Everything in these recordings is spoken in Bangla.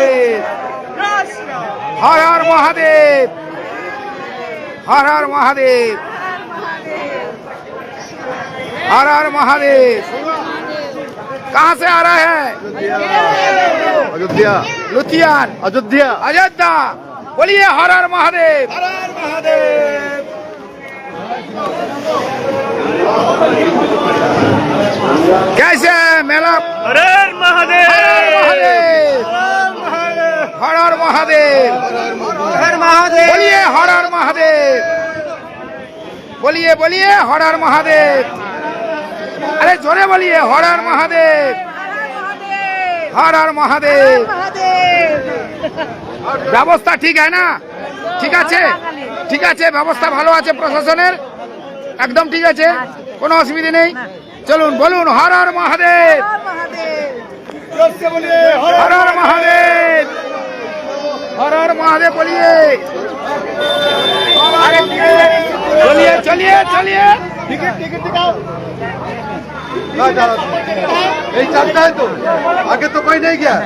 महादेव हर हर महादेव हर हर महादेव हर हर महादेव। कहाँ से आ रहा है? अयोध्या लुधियान अयोध्या अयोध्या। बोलिए हर हर महादेव हर हर महादेव। कैसे है मेला? हर हर महादेव हर हर महादेव हर महादेव। बोलिए हर हर महादेव। बोलिए बोलिए हर हर महादेव। अरे जोरे बोलिए हर हर महादेव हर हर महादेव। ব্যবস্থা ঠিক है না? ঠিক আছে ঠিক আছে, ব্যবস্থা ভালো আছে প্রশাসনের, একদম ঠিক আছে, কোনো অসুবিধা নেই। চলুন বলুন হর হর মহাদেব हर हर महादेव हर हर महादेव। बोलिए चलिए चलिए चलिए। यही चलता है तो आगे तो कोई नहीं गया।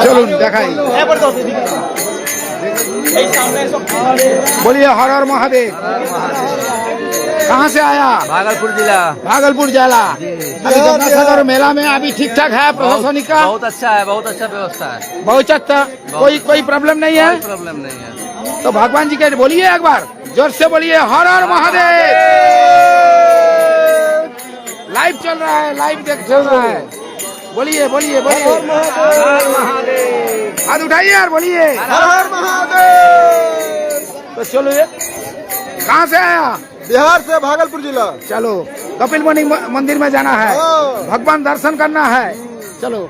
चलून देखाई। बोलिए हर हर महादेव। कहाँ से आया? भागलपुर जिला। भागलपुर जिला। अभी गंगासागर मेला में अभी ठीक ठाक है प्रशासनिक का? बहुत अच्छा है, बहुत अच्छा व्यवस्था है, बहुत अच्छा। कोई प्रॉब्लम नहीं है? प्रॉब्लम नहीं है। तो भगवान जी के बोलिए एक बार जोर से बोलिए हर हर महादेव। लाइव चल रहा है, लाइव चल रहा है। बोलिए बोलिए बोलिए हाथ उठाइए यार, बोलिए हर हर महादेव। तो चलो ये कहाँ से आया? बिहार से भागलपुर जिला। चलो कपिल मुनि मंदिर में जाना है, भगवान दर्शन करना है। चलो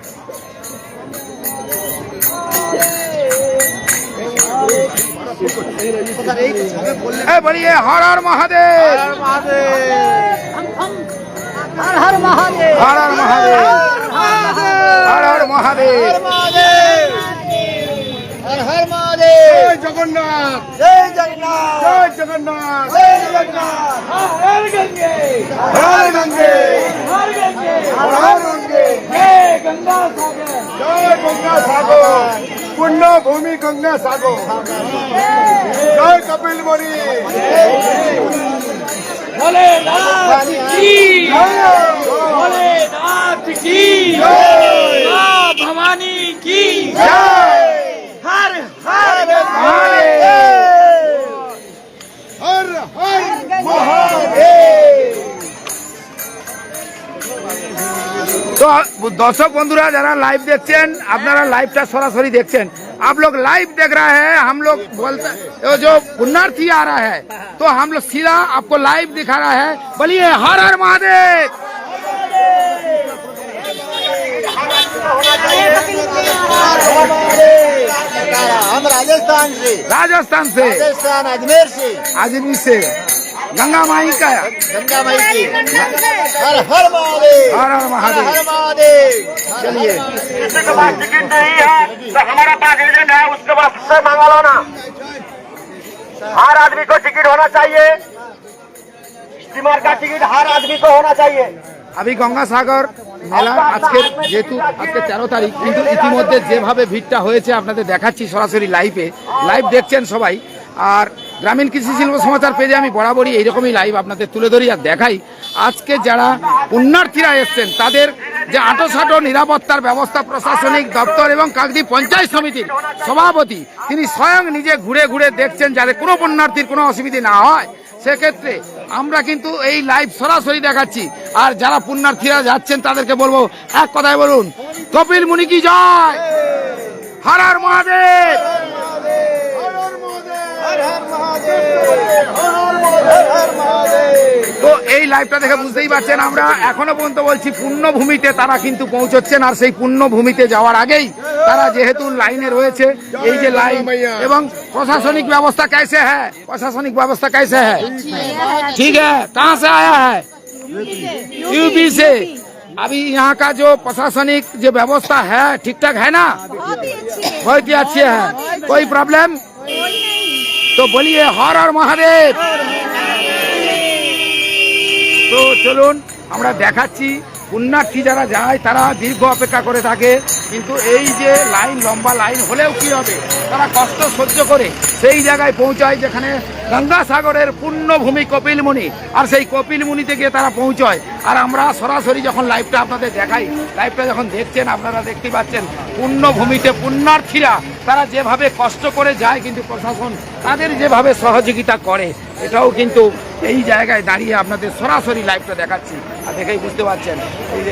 बोलिए हर हर महादेव हर हर महादेव हर हर महादेव हर हर महादेव हर हर महादेव। जय जगन्नाथ जय जगन्नाथ जय जगन्नाथ जय जगन्नाथ। हर गंगे हर गंगे हर गंगे हर गंगे जय गंगा सागर जय गंगा सागर पुण्य भूमि गंगा सागर। जय कपिल मुनि। भोलेनाथ की भोलेनाथ की माँ भवानी की हर हर महादेव हर हर महादेव। तो दर्शक बंधुरा जरा लाइव देखছেন, আপনারা लाइवটা সরাসরি দেখছেন। आप लोग लाइव देख रहे हैं, हम लोग बोलते जो पुण्यार्थी आ रहा है तो हम लोग सीधा आपको लाइव दिखा रहा है। बोलिए हर हर महादेव। हम राजस्थान से राजस्थान अजमेर से अजमेर से गंगा माई का गंगा माई की हर हर महादेव हर हर महादेव। हर महादेव। चलिए किसी के पास टिकट नहीं है तो हमारा पास एजेंट है, उसके पास से मंगा लो ना। हर आदमी को टिकट होना चाहिए, स्टीमर का टिकट हर आदमी को होना चाहिए। আমি গঙ্গাসাগর মেলা আজকের যেহেতু আজকে 13 তারিখ, কিন্তু ইতিমধ্যে যেভাবে ভিড়টা হয়েছে আপনাদের দেখাচ্ছি সরাসরি লাইভে। লাইভ দেখছেন সবাই। আর গ্রামীণ কৃষি শিল্প সমাচার পেজে আমি বরাবরই এইরকমই লাইভ আপনাদের তুলে ধরি আর দেখাই। আজকে যারা পুণ্যার্থীরা এসছেন তাদের যে আঁটোসাঁটো নিরাপত্তার ব্যবস্থা প্রশাসনিক দপ্তর এবং কাকদ্বীপ পঞ্চায়েত সমিতির সভাপতি তিনি স্বয়ং নিজে ঘুরে ঘুরে দেখছেন যাতে কোনো পুণ্যার্থীর কোনো অসুবিধা না হয়। সেক্ষেত্রে আমরা কিন্তু এই লাইভ সরাসরি দেখাচ্ছি। আর যারা পুণ্যার্থীরা যাচ্ছেন তাদেরকে বলবো এক কথায় বলুন কপিল মুনি কি জয়, হর হর মহাদেব। তো এই লাইভটা দেখে বুঝতেই পারছেন আমরা এখনো পর্যন্ত বলছি পুণ্যভূমিতে তারা কিন্তু পৌঁছচ্ছেন। আর সেই পুণ্যভূমিতে যাওয়ার আগেই তারা যেহেতু লাইনে রয়েছে, এই যে লাইন এবং प्रशासनिक व्यवस्था कैसे है? प्रशासनिक व्यवस्था कैसे है? ठीक है। कहाँ से आया है? यूपी से। अभी यहाँ का जो प्रशासनिक जो व्यवस्था है ठीक ठाक है ना? बहुत ही अच्छी है। कोई प्रॉब्लम? तो बोलिए हर हर महादेव। তো চলুন আমরা দেখাচ্ছি পুণ্যার্থী যারা যায় তারা দীর্ঘ অপেক্ষা করে থাকে, কিন্তু এই যে লাইন লম্বা লাইন হলেও কি হবে, তারা কষ্ট সহ্য করে সেই জায়গায় পৌঁছায় যেখানে গঙ্গাসাগরের পুণ্যভূমি কপিলমুনি, আর সেই কপিলমুনিতে গিয়ে তারা পৌঁছয়। আর আমরা সরাসরি যখন লাইভটা আপনাদের দেখাই, লাইভটা যখন দেখছেন আপনারা দেখতে পাচ্ছেন পুণ্যভূমিতে পুণ্যার্থীরা তারা যেভাবে কষ্ট করে যায়, কিন্তু প্রশাসন তাদের যেভাবে সহযোগিতা করে, এটাও কিন্তু এই জায়গায় দাঁড়িয়ে আপনাদের সরাসরি লাইভটা দেখাচ্ছি। আর দেখেই বুঝতে পারছেন, এই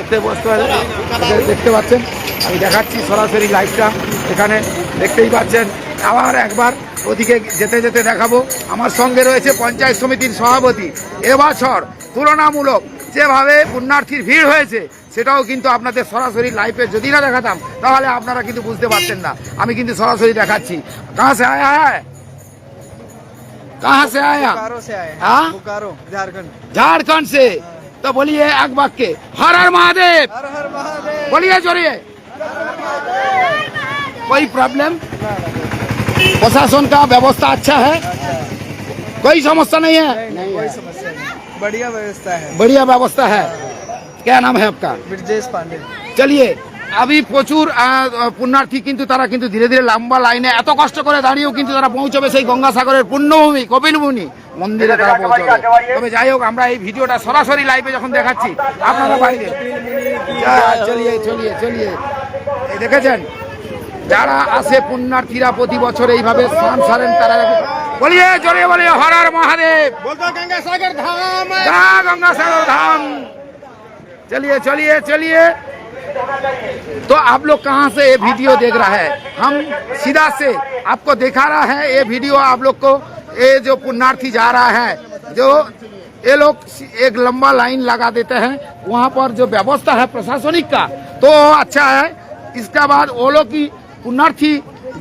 দেখতে পাচ্ছেন আমি দেখাচ্ছি সরাসরি লাইভটা, এখানে দেখতেই পাচ্ছেন। আবার একবার ওদিকে যেতে যেতে দেখাবো। আমার সঙ্গে রয়েছে পঞ্চায়েত সমিতির সভাপতি। এবছর তুলনামূলক যেভাবে পুণ্যার্থীর ভিড় হয়েছে সেটাও কিন্তু আপনাদের সরাসরি লাইভে যদি না দেখাতাম তাহলে আপনারা কিন্তু বুঝতে পারতেন না। আমি কিন্তু সরাসরি দেখাচ্ছি। কাহা সে আয়া হ্যায়? कहाँ से आया? बोकारो से आए हैं। हाँ? बोकारो झारखंड। झारखंड से। तो बोलिए एक वाक्य हर हर महादेव। हर हर महादेव। बोलिए जोरिए। कोई प्रॉब्लम? प्रशासन का व्यवस्था अच्छा है, कोई समस्या नहीं है? नहीं कोई समस्या नहीं, बढ़िया व्यवस्था है। बढ़िया व्यवस्था है। क्या नाम है आपका? ब्रजेश पांडे। চলিয়ে আমি প্রচুর পুণ্যার্থী কিন্তু তারা কিন্তু ধীরে ধীরে লম্বা লাইনে এত কষ্ট করে দাঁড়িয়েও কিন্তু তারা পৌঁছবে সেই গঙ্গাসাগরের পুণ্যভূমি কপিলমুনি মন্দিরে তারা পৌঁছবে। তবে যাই হোক, আমরা এই ভিডিওটা সরাসরি লাইভে যখন দেখাচ্ছি আপনারা বাইরে চলিয়ে চলিয়ে চলিয়ে দেখেছেন যারা আসে পুণ্যার্থীরা প্রতি বছর এইভাবে স্নান সারেন, তারা বলিয়ে জোরে বলিয়ে হর হর মহাদেব, गंगासागर धाम। गंगासागर धाम। चलिए चलिए चलिए। तो आप लोग कहाँ से ये वीडियो देख रहा है? हम सीधा से आपको दिखा रहा है ये वीडियो आप लोग को। ये जो पुण्यार्थी जा रहा है, जो ये लोग एक लंबा लाइन लगा देते हैं, वहाँ पर जो व्यवस्था है प्रशासनिक का तो अच्छा है। इसके बाद वो लोग की पुण्यार्थी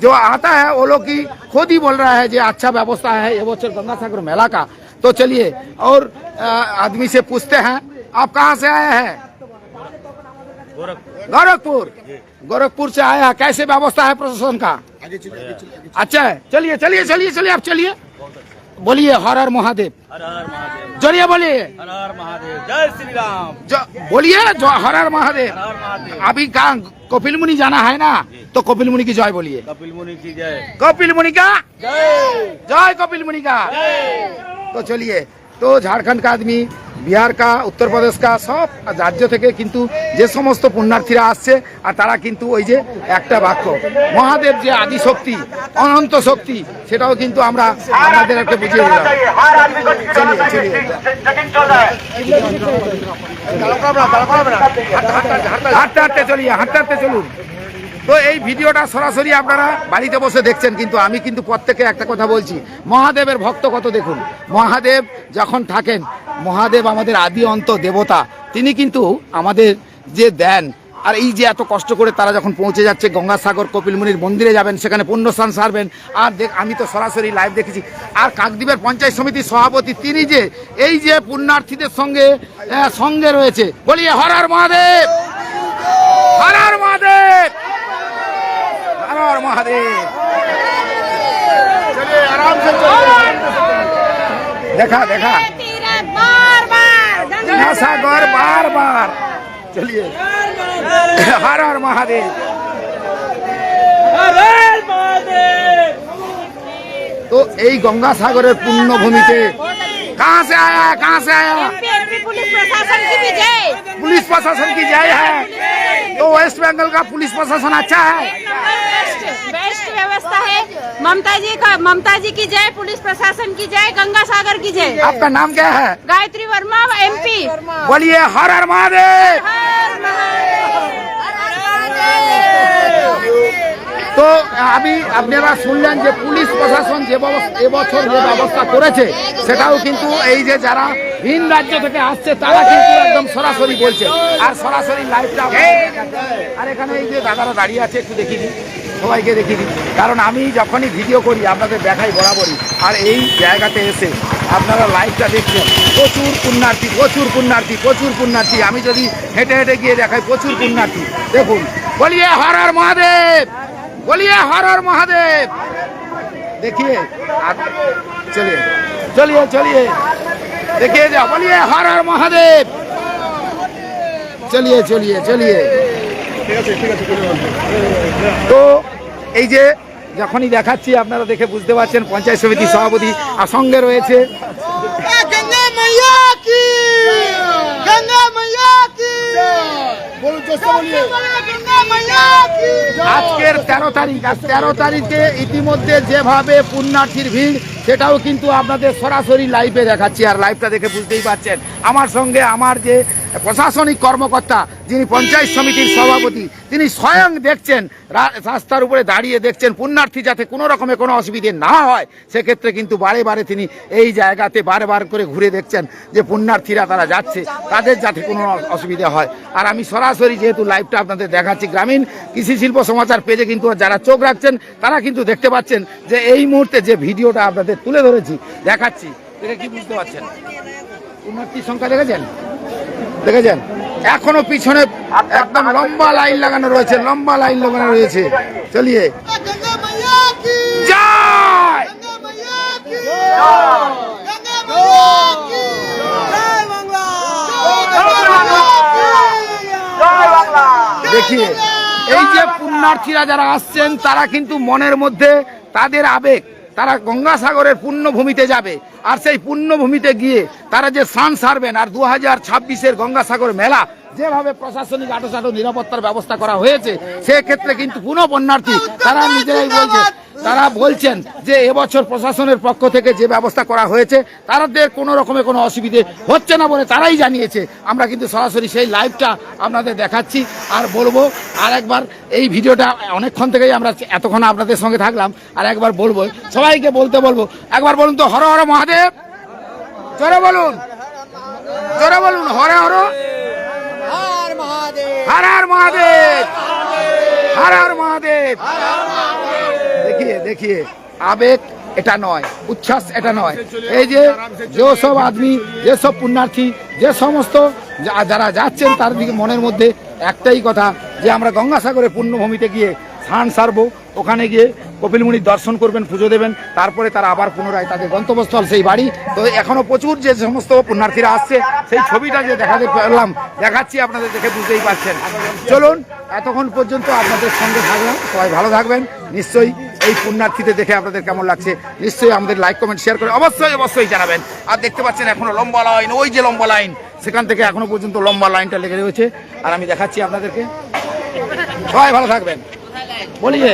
जो आता है वो लोग की खुद ही बोल रहा है जो अच्छा व्यवस्था है ये बच्चर गंगासागर मेला का। तो चलिए और आदमी से पूछते हैं, आप कहाँ से आए हैं? गोरखपुर। गोरखपुर से आया है। कैसे व्यवस्था है प्रशासन का? अच्छा है। चलिए चलिए चलिए चलिए आप चलिए। बोलिए हर हर महादेव। हर हर महादेव। चलिए बोलिए हर हर महादेव। जय श्री राम। बोलिए जो हर हर महादेव। हर हर महादेव। अभी कहाँ कपिलमुनि जाना है ना, तो कपिलमुनि की जय बोलिए। कपिल मुनि की जय। कपिलमुनि का जय। जय कपिलमुनि का। तो चलिए, तो झारखंड का आदमी, বিহার কা, উত্তর প্রদেশ কা সব রাজ্য থেকে কিন্তু যে সমস্ত পুণ্যার্থীরা আসছে আর তারা কিন্তু ওই যে একটা বাক্য মহাদেব যে আদি শক্তি অনন্ত শক্তি সেটাও কিন্তু আমরা আপনাদেরকে বুঝিয়ে দিলাম। हर आदमी को टिकट होना चाहिए। चेकिंग चल रहा है। হাঁটতে হাঁটতে চলিয়ে হাঁটতে হাঁটতে চলুন। তো এই ভিডিওটা সরাসরি আপনারা বাড়িতে বসে দেখছেন, কিন্তু আমি কিন্তু প্রত্যেকে একটা কথা বলছি, মহাদেবের ভক্ত কত দেখুন। মহাদেব যখন থাকেন, মহাদেব আমাদের আদি অন্ত দেবতা, তিনি কিন্তু আমাদের যে দেন। আর এই যে এত কষ্ট করে তারা যখন পৌঁছে যাচ্ছে গঙ্গাসাগর কপিলমুনির মন্দিরে যাবেন, সেখানে পুণ্যস্নান সারবেন। আর আমি তো সরাসরি লাইভ দেখেছি। আর কাকদ্বীপের পঞ্চায়েত সমিতির সভাপতি তিনি যে এই যে পুণ্যার্থীদের সঙ্গে সঙ্গে রয়েছে, বলিয়ে হর হর মহাদেব, হর হর মহাদেব, हर हर महादेव। चलिए आराम से चलिए। देखा देखा गंगासागर बार बार। चलिए हर हर महादेव। हर हर महादेव। तो यही गंगासागरेर पुण्यभूमिते कहाँ से आया है? कहाँ से आया? पुलिस प्रशासन की भी जय। पुलिस प्रशासन की जय है। तो वेस्ट बंगाल का पुलिस प्रशासन अच्छा है, बेस्ट व्यवस्था है। ममता जी की जय, पुलिस प्रशासन की जय, गंगासागर की जय। आपका नाम क्या है? गायत्री वर्मा, एमपी। बोलिए हर हर महादेव। তো আমি আপনারা শুনলেন যে পুলিশ প্রশাসন যে এবছর যে ব্যবস্থা করেছে সেটাও কিন্তু এই যে যারা ভিন রাজ্য থেকে আসছে তারা কিন্তু একদম সরাসরি বলছে। আর সরাসরি লাইভটা আর এখানে এই যে দাদারা দাঁড়িয়ে আছে একটু দেখিয়ে দিই, সবাইকে দেখিয়ে দিই, কারণ আমি যখনই ভিডিও করি আপনাদের দেখাই বরাবরই। আর এই জায়গাতে এসে আপনারা লাইভটা দেখছেন, প্রচুর পুণ্যার্থী, প্রচুর পুণ্যার্থী, প্রচুর পুণ্যার্থী। আমি যদি হেঁটে হেঁটে গিয়ে দেখাই, প্রচুর পুণ্যার্থী। দেখুন, বলিয়ে হর হর মহাদেব, বলিয়ে হর হর মহাদেব। देखिए चलिए चलिए चलिए देखिए जा, बोलिए हर हर महादेव। चलिए चलिए चलिए। তো এই যে যখনই দেখাচ্ছি আপনারা দেখে বুঝতে পারছেন পঞ্চায়েত সমিতির সভাপতি আর সঙ্গে রয়েছে गंगा मैया की, गंगा मैया की, बोलो जोर से बोलिए। गंगा मैया की। আজকের 13 তারিখ, আজ 13 তারিখে ইতিমধ্যে যেভাবে পুণ্যার্থীর ভিড় সেটাও কিন্তু আপনাদের সরাসরি লাইভে দেখাচ্ছি। আর লাইভটা দেখে বুঝতেই পারছেন আমার সঙ্গে আমার যে প্রশাসনিক কর্মকর্তা যিনি পঞ্চায়েত সমিতির সভাপতি, তিনি স্বয়ং দেখছেন, রাস্তার উপরে দাঁড়িয়ে দেখছেন পুণ্যার্থী যাতে কোনো রকমের কোনো অসুবিধে না হয়। সেক্ষেত্রে কিন্তু বারে বারে তিনি এই জায়গাতে বারবার করে ঘুরে দেখছেন যে পুণ্যার্থীরা তারা যাচ্ছে তাদের যাতে কোনো অসুবিধা হয়। আর আমি সরাসরি যেহেতু লাইভটা আপনাদের দেখাচ্ছি, গ্রামীণ কৃষি শিল্প সমাচার পেজে কিন্তু যারা চোখ রাখছেন তারা কিন্তু দেখতে পাচ্ছেন যে এই মুহূর্তে যে ভিডিওটা আপনাদের তুলে ধরেছি, দেখাচ্ছি, দেখে কি বুঝতে পারছেন? পুণ্যার্থীর সংখ্যা দেখেছেন, দেখেছেন এখনো পিছনে একদম লম্বা লাইন লাগানো রয়েছে, লম্বা লাইন লাগানো রয়েছে। চলিয়ে गंगा मैया की, জয় गंगा मैया की, गंगा मैया की, जय बांग्ला, জয় বাংলা। দেখিয়ে এই যে পুণ্যার্থীরা যারা আসছেন তারা কিন্তু মনের মধ্যে তাদের আবেগ, তারা গঙ্গাসাগরের পুণ্যভূমিতে যাবে। আর সেই পুণ্যভূমিতে গিয়ে তারা যে স্নান সারবেন, আর 2026-এর গঙ্গাসাগর মেলা যেভাবে প্রশাসনিক আটোসাটো নিরাপত্তার ব্যবস্থা করা হয়েছে, সেক্ষেত্রে কিন্তু পুনঃ পুণ্যার্থী তারা নিজেরাই বলছে, তারা বলছেন যে এবছর প্রশাসনের পক্ষ থেকে যে ব্যবস্থা করা হয়েছে তাদের কোনো রকমের কোনো অসুবিধে হচ্ছে না বলে তারাই জানিয়েছে। আমরা কিন্তু সরাসরি সেই লাইভটা আপনাদের দেখাচ্ছি। আর বলবো আর একবার, এই ভিডিওটা অনেকক্ষণ থেকেই আমরা এতক্ষণ আপনাদের সঙ্গে থাকলাম, আর একবার বলবো, সবাইকে বলতে বলবো, একবার বলুন তো হর হর মহাদেব, জোরে বলুন, জোরে বলুন, হরে হর हर महादेव, हर हर महादेव, हर हर महादेव। देखिए देखिए आवेग এটা নয়, উচ্ছ্বাস এটা নয়। এই যে যেসব আদমি, যেসব পুণ্যার্থী, যে সমস্ত যারা যাচ্ছেন তার দিকে মনের মধ্যে একটাই কথা যে আমরা গঙ্গাসাগরের পুণ্যভূমিতে গিয়ে স্নান সারবো, ওখানে গিয়ে কপিলমুনির দর্শন করবেন, পুজো দেবেন, তারপরে তারা আবার পুনরায় তাদের গন্তব্যস্থল সেই বাড়ি। তো এখনো প্রচুর যে সমস্ত পুণ্যার্থীরা আসছে সেই ছবিটা যে দেখাতে পারলাম, দেখাচ্ছি আপনাদের, দেখে বুঝতেই পারছেন। চলুন, এতক্ষণ পর্যন্ত আপনাদের সঙ্গে থাকলাম, সবাই ভালো থাকবেন। নিশ্চয়ই এই পুণ্যার্থীদের দেখে আপনাদের কেমন লাগছে নিশ্চয়ই আমাদের লাইক কমেন্ট শেয়ার করে অবশ্যই অবশ্যই জানাবেন। আর দেখতে পাচ্ছেন এখনো লম্বা লাইন, ওই যে লম্বা লাইন, সেখান থেকে এখনো পর্যন্ত লম্বা লাইনটা লেগে রয়েছে। আর আমি দেখাচ্ছি আপনাদেরকে, সবাই ভালো থাকবেন। बोलिए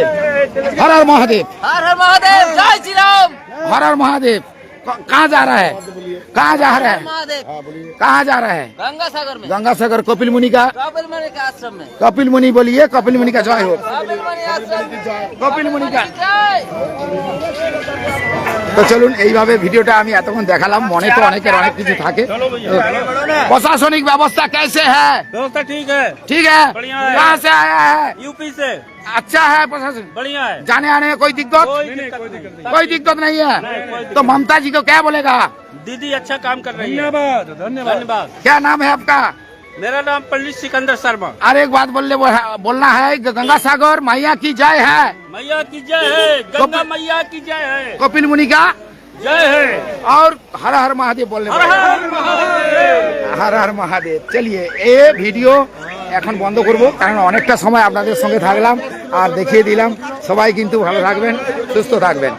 हर हर महादेव, हर हर महादेव, जय श्री राम। हर हर महादेव। कहाँ जा रहा है, कहाँ जा रहा है, महादेव कहाँ जा रहा है? गंगा सागर में, गंगासागर कपिल मुनि का, कपिल मुनि के आश्रम में, कपिल मुनि बोलिए, कपिल मुनि का जय हो, कपिल मुनि आश्रम में, कपिल मुनि का। जय। তো চলুন, এইভাবে ভিডিওটা আমি এতক্ষণ দেখালাম। মনে তো অনেকের অনেক কিছু থাকে। প্রশাসনিক ব্যবস্থা कैसे है? व्यवस्था ठीक है, ठीक है। बढ़िया है। कहाँ से आया है? यूपी से अच्छा है प्रशासन, बढ़िया है, जाने आने में कोई दिक्कत? कोई दिक्कत नहीं। कोई दिक्कत नहीं है। कोई दिक्कत तो ममता जी को क्या बोलेगा? दीदी अच्छा काम कर रही है, धन्यवाद धन्यवाद। क्या नाम है आपका? मेरा नाम पंडित सिकंदर शर्मा। और एक बात बोलना है, गंगासागर मैया की जय है, मैया की जय है, गंगा मैया की जय है, कपिल मुनि का जय है, और हर हर महादेव बोलने हर वाले। हर महादेव। हर हर महादेव। চলিয়ে এই ভিডিও এখন বন্ধ করব, কারণ অনেকটা সময় আপনাদের সঙ্গে থাকলাম আর দেখিয়ে দিলাম। সবাই কিন্তু ভালো থাকবেন, সুস্থ থাকবেন।